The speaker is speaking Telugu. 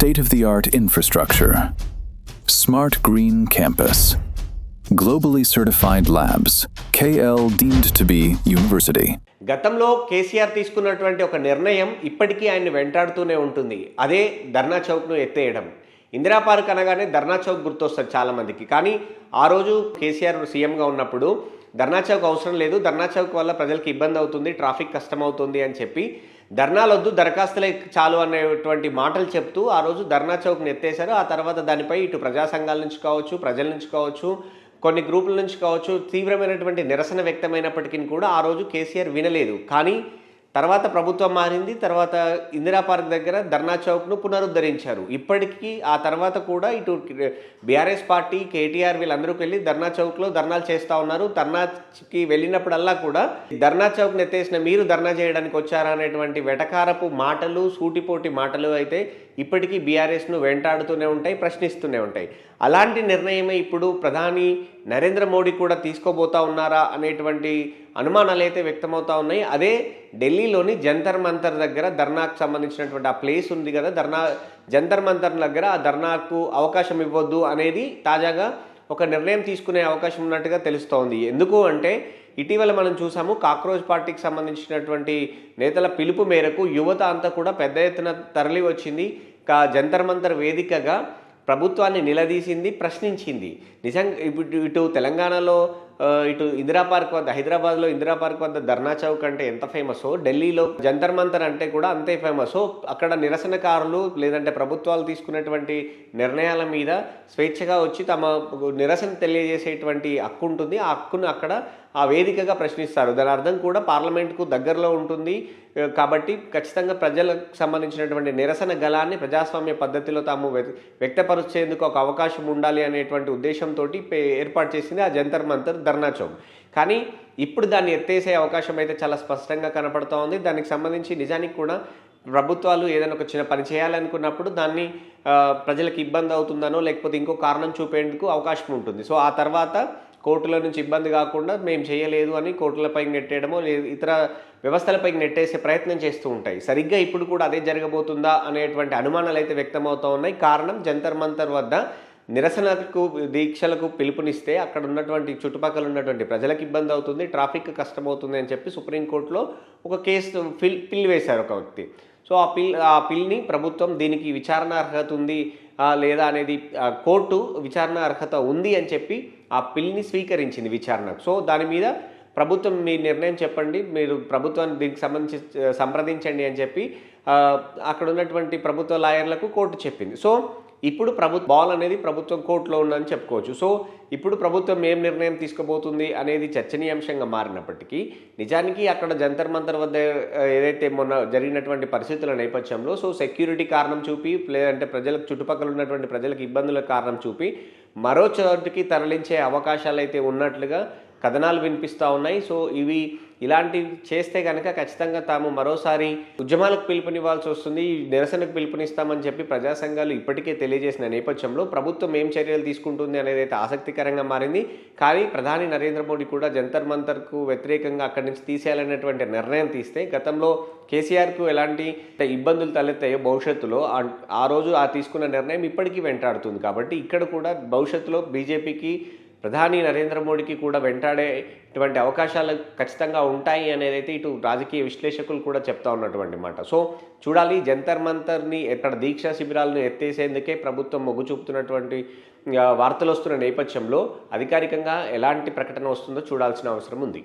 state-of-the-art infrastructure, smart green campus, globally certified labs, KL deemed to be university. గతంలో కేసీఆర్ తీసుకున్నటువంటి ఒక నిర్ణయం ఇప్పటికీ ఆయన్ని వెంటాడుతూనే ఉంటుంది. అదే ధర్నా చౌక్ను ఎత్తేయడం. ఇందిరా పార్క్ అనగానే ధర్నా చౌక్ గుర్తొస్తుంది చాలామందికి. కానీ ఆ రోజు కేసీఆర్ సీఎంగా ఉన్నప్పుడు ధర్నా చౌక్ అవసరం లేదు, ధర్నా చౌక్ వల్ల ప్రజలకు ఇబ్బంది అవుతుంది, ట్రాఫిక్ కష్టమవుతుంది అని చెప్పి ధర్నాలొద్దు దరఖాస్తులే చాలు అనేటువంటి మాటలు చెప్తూ ఆ రోజు ధర్నా చౌక్ని ఎత్తేశారు. ఆ తర్వాత దానిపై ఇటు ప్రజా సంఘాల నుంచి కావచ్చు, ప్రజల నుంచి కావచ్చు, కొన్ని గ్రూపుల నుంచి కావచ్చు తీవ్రమైనటువంటి నిరసన వ్యక్తమైనప్పటికీ కూడా ఆ రోజు కేసీఆర్ వినలేదు. కానీ తర్వాత ప్రభుత్వం మారింది. తర్వాత ఇందిరా పార్క్ దగ్గర ధర్నా చౌక్ను పునరుద్ధరించారు. ఇప్పటికీ ఆ తర్వాత కూడా ఇటు బీఆర్ఎస్ పార్టీ, కేటీఆర్ వీళ్ళందరూ వెళ్ళి ధర్నా చౌక్లో ధర్నాలు చేస్తూ ఉన్నారు. ధర్నాకి వెళ్ళినప్పుడల్లా కూడా ధర్నా చౌక్ని ఎత్తేసిన మీరు ధర్నా చేయడానికి వచ్చారా అనేటువంటి వెటకారపు మాటలు, సూటిపోటి మాటలు అయితే ఇప్పటికీ బీఆర్ఎస్ను వెంటాడుతూనే ఉంటాయి, ప్రశ్నిస్తూనే ఉంటాయి. అలాంటి నిర్ణయమే ఇప్పుడు ప్రధాని నరేంద్ర మోడీ కూడా తీసుకోబోతా ఉన్నారా అనేటువంటి అనుమానాలు అయితే వ్యక్తమవుతా ఉన్నాయి. అదే ఢిల్లీలోని జంతర్ మంతర్ దగ్గర ధర్నాకు సంబంధించినటువంటి ఆ ప్లేస్ ఉంది కదా, జంతర్ మంతర్ దగ్గర ఆ ధర్నాకు అవకాశం ఇవ్వద్దు అనేది తాజాగా ఒక నిర్ణయం తీసుకునే అవకాశం ఉన్నట్టుగా తెలుస్తోంది. ఎందుకు అంటే ఇటీవల మనం చూసాము కాక్రోచ్ పార్టీకి సంబంధించినటువంటి నేతల పిలుపు మేరకు యువత అంతా కూడా పెద్ద ఎత్తున తరలి వచ్చింది. జంతర్ మంతర్ వేదికగా ప్రభుత్వాన్ని నిలదీసింది, ప్రశ్నించింది. నిజంగా ఇటు తెలంగాణలో ఇటు ఇందిరా పార్క్ వద్ద, హైదరాబాద్లో ఇందిరా పార్క్ వద్ద ధర్నా చౌక్ అంటే ఎంత ఫేమసో, ఢిల్లీలో జంతర్ మంతర్ అంటే కూడా అంతే ఫేమసో, అక్కడ నిరసనకారులు లేదంటే ప్రభుత్వాలు తీసుకున్నటువంటి నిర్ణయాల మీద స్వేచ్ఛగా వచ్చి తమ నిరసన తెలియజేసేటువంటి హక్కు ఉంటుంది. ఆ హక్కును అక్కడ ఆ వేదికగా ప్రశ్నిస్తారు. దాని అర్థం కూడా పార్లమెంట్కు దగ్గరలో ఉంటుంది కాబట్టి ఖచ్చితంగా ప్రజలకు సంబంధించినటువంటి నిరసన గలాన్ని ప్రజాస్వామ్య పద్ధతిలో తాము వ్యక్తపరిచేందుకు ఒక అవకాశం ఉండాలి అనేటువంటి ఉద్దేశంతో ఏర్పాటు చేసింది ఆ జంతర్ మంతర్ ధర్నా చౌక్. కానీ ఇప్పుడు దాన్ని ఎత్తేసే అవకాశం అయితే చాలా స్పష్టంగా కనపడుతూ ఉంది. దానికి సంబంధించి నిజానికి కూడా ప్రభుత్వాలు ఏదైనా ఒక చిన్న పని చేయాలనుకున్నప్పుడు దాన్ని ప్రజలకు ఇబ్బంది అవుతుందనో లేకపోతే ఇంకో కారణం చూపేందుకు అవకాశం ఉంటుంది. సో ఆ తర్వాత కోర్టుల నుంచి ఇబ్బంది కాకుండా మేము చేయలేదు అని కోర్టులపైకి నెట్టేయడమో లేదు ఇతర వ్యవస్థలపైకి నెట్టేసే ప్రయత్నం చేస్తూ ఉంటాయి. సరిగ్గా ఇప్పుడు కూడా అదే జరగబోతుందా అనేటువంటి అనుమానాలు అయితే వ్యక్తమవుతూ ఉన్నాయి. కారణం జంతర్ మంతర్ వద్ద నిరసనకు, దీక్షలకు పిలుపునిస్తే అక్కడ ఉన్నటువంటి చుట్టుపక్కల ఉన్నటువంటి ప్రజలకు ఇబ్బంది అవుతుంది, ట్రాఫిక్ కష్టమవుతుంది అని చెప్పి సుప్రీంకోర్టులో ఒక కేసు పిల్ వేశారు ఒక వ్యక్తి. సో ఆ పిల్ని ప్రభుత్వం దీనికి విచారణ అర్హత ఉంది లేదా అనేది కోర్టు విచారణ అర్హత ఉంది అని చెప్పి ఆ పిల్ని స్వీకరించింది విచారణకు. సో దాని మీద ప్రభుత్వం మీ నిర్ణయం చెప్పండి, మీరు ప్రభుత్వాన్ని దీనికి సంబంధించి సంప్రదించండి అని చెప్పి అక్కడ ఉన్నటువంటి ప్రభుత్వ లాయర్లకు కోర్టు చెప్పింది. సో ఇప్పుడు బాల్ అనేది ప్రభుత్వం కోర్టులో ఉందని చెప్పుకోవచ్చు. సో ఇప్పుడు ప్రభుత్వం ఏం నిర్ణయం తీసుకోబోతుంది అనేది చర్చనీయాంశంగా మారినప్పటికీ నిజానికి అక్కడ జంతర్ మంతర్ వద్ద ఏదైతే మొన్న జరిగినటువంటి పరిస్థితుల నేపథ్యంలో సో సెక్యూరిటీ కారణం చూపి లేదంటే ప్రజలకు చుట్టుపక్కల ఉన్నటువంటి ప్రజలకు ఇబ్బందుల కారణం చూపి మరో చోటుకి తరలించే అవకాశాలు అయితే ఉన్నట్లుగా కథనాలు వినిపిస్తూ ఉన్నాయి. సో ఇలాంటివి చేస్తే కనుక ఖచ్చితంగా తాము మరోసారి ఉద్యమాలకు పిలుపునివ్వాల్సి వస్తుంది, నిరసనకు పిలుపునిస్తామని చెప్పి ప్రజా సంఘాలు ఇప్పటికే తెలియజేసిన నేపథ్యంలో ప్రభుత్వం ఏం చర్యలు తీసుకుంటుంది అనేది అయితే ఆసక్తికరంగా మారింది. కానీ ప్రధాని నరేంద్ర మోడీ కూడా జంతర్ మంతర్కు వ్యతిరేకంగా అక్కడి నుంచి తీసేయాలనేటువంటి నిర్ణయం తీస్తే గతంలో కేసీఆర్కు ఎలాంటి ఇబ్బందులు తలెత్తాయో భవిష్యత్తులో ఆ రోజు తీసుకున్న నిర్ణయం ఇప్పటికీ వెంటాడుతుంది. కాబట్టి ఇక్కడ కూడా భవిష్యత్తులో బీజేపీకి, ప్రధాని నరేంద్ర మోడీకి కూడా వెంటాడేటువంటి అవకాశాలు ఖచ్చితంగా ఉంటాయి అనేది అయితే ఇటు రాజకీయ విశ్లేషకులు కూడా చెప్తా ఉన్నటువంటి మాట. సో చూడాలి, జంతర్ మంతర్ని ఎక్కడ దీక్షా శిబిరాలను ఎత్తేసేందుకే ప్రభుత్వం మొగ్గు చూపుతున్నటువంటి వార్తలు వస్తున్న నేపథ్యంలో అధికారికంగా ఎలాంటి ప్రకటన వస్తుందో చూడాల్సిన అవసరం ఉంది.